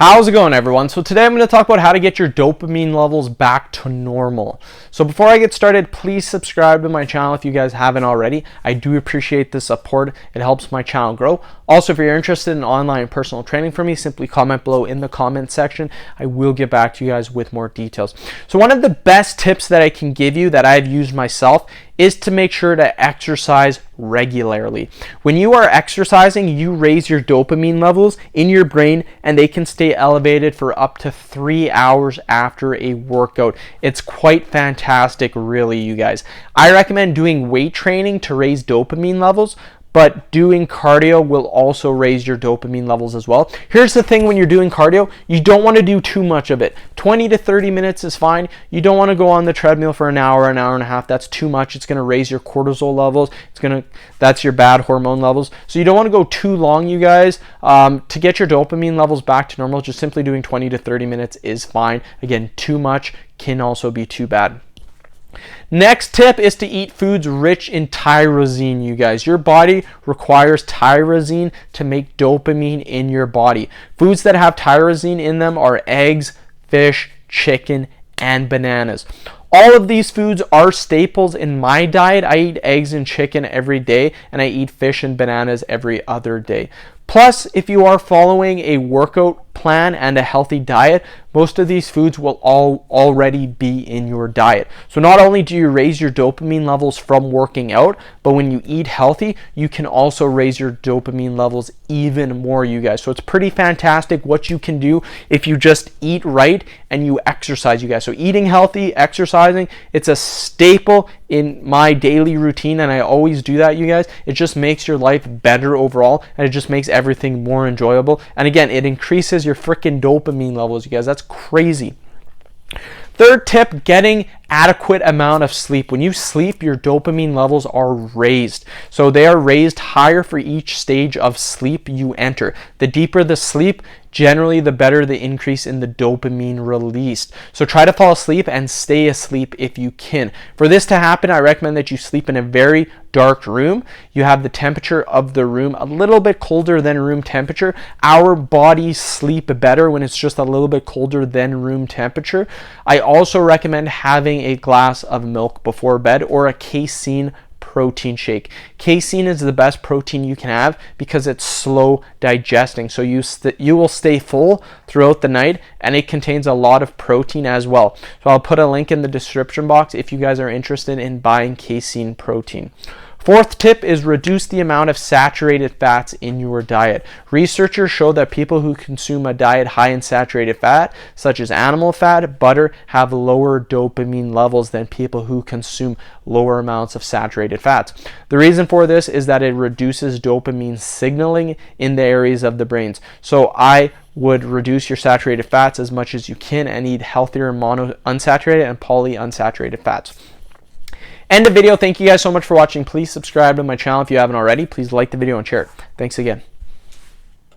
How's it going, everyone? So today I'm going to talk about how to get your dopamine levels back to normal. So before I get started, please subscribe to my channel if you guys haven't already. I do appreciate the support. It helps my channel grow. Also, if you're interested in online personal training from me, simply comment below in the comment section. I will get back to you guys with more details. So one of the best tips that I can give you that I've used myself is to make sure to exercise regularly. When you are exercising, you raise your dopamine levels in your brain and they can stay elevated for up to 3 hours after a workout. It's quite fantastic, really, you guys. I recommend doing weight training to raise dopamine levels, but doing cardio will also raise your dopamine levels as well. Here's the thing: when you're doing cardio, you don't want to do too much of it. 20 to 30 minutes is fine. You don't want to go on the treadmill for an hour and a half. That's too much. It's going to raise your cortisol levels. That's your bad hormone levels. So you don't want to go too long, you guys. To get your dopamine levels back to normal, just simply doing 20 to 30 minutes is fine. Again, too much can also be too bad. Next tip is to eat foods rich in tyrosine, you guys. Your body requires tyrosine to make dopamine in your body. Foods that have tyrosine in them are eggs, fish, chicken, and bananas. All of these foods are staples in my diet. I eat eggs and chicken every day, and I eat fish and bananas every other day. Plus, if you are following a workout plan and a healthy diet, most of these foods will already be in your diet. So not only do you raise your dopamine levels from working out, but when you eat healthy, you can also raise your dopamine levels even more, you guys. So it's pretty fantastic what you can do if you just eat right and you exercise, you guys. So eating healthy, exercising, it's a staple in my daily routine, and I always do that, you guys. It just makes your life better overall, and it just makes everything more enjoyable. And again, it increases your freaking dopamine levels, you guys. That's crazy. Third tip, getting adequate amount of sleep. When you sleep, your dopamine levels are raised. So they are raised higher for each stage of sleep you enter. The deeper the sleep, generally the better the increase in the dopamine released. So try to fall asleep and stay asleep if you can. For this to happen, I recommend that you sleep in a very dark room. You have the temperature of the room a little bit colder than room temperature. Our bodies sleep better when it's just a little bit colder than room temperature. I also recommend having a glass of milk before bed or a casein protein shake. Casein is the best protein you can have because it's slow digesting. So you will stay full throughout the night, and it contains a lot of protein as well. So I'll put a link in the description box if you guys are interested in buying casein protein. Fourth tip is reduce the amount of saturated fats in your diet. Researchers show that people who consume a diet high in saturated fat, such as animal fat, butter, have lower dopamine levels than people who consume lower amounts of saturated fats. The reason for this is that it reduces dopamine signaling in the areas of the brains. So I would reduce your saturated fats as much as you can and eat healthier monounsaturated and polyunsaturated fats. End of video. Thank you guys so much for watching. Please subscribe to my channel if you haven't already. Please like the video and share it. Thanks again.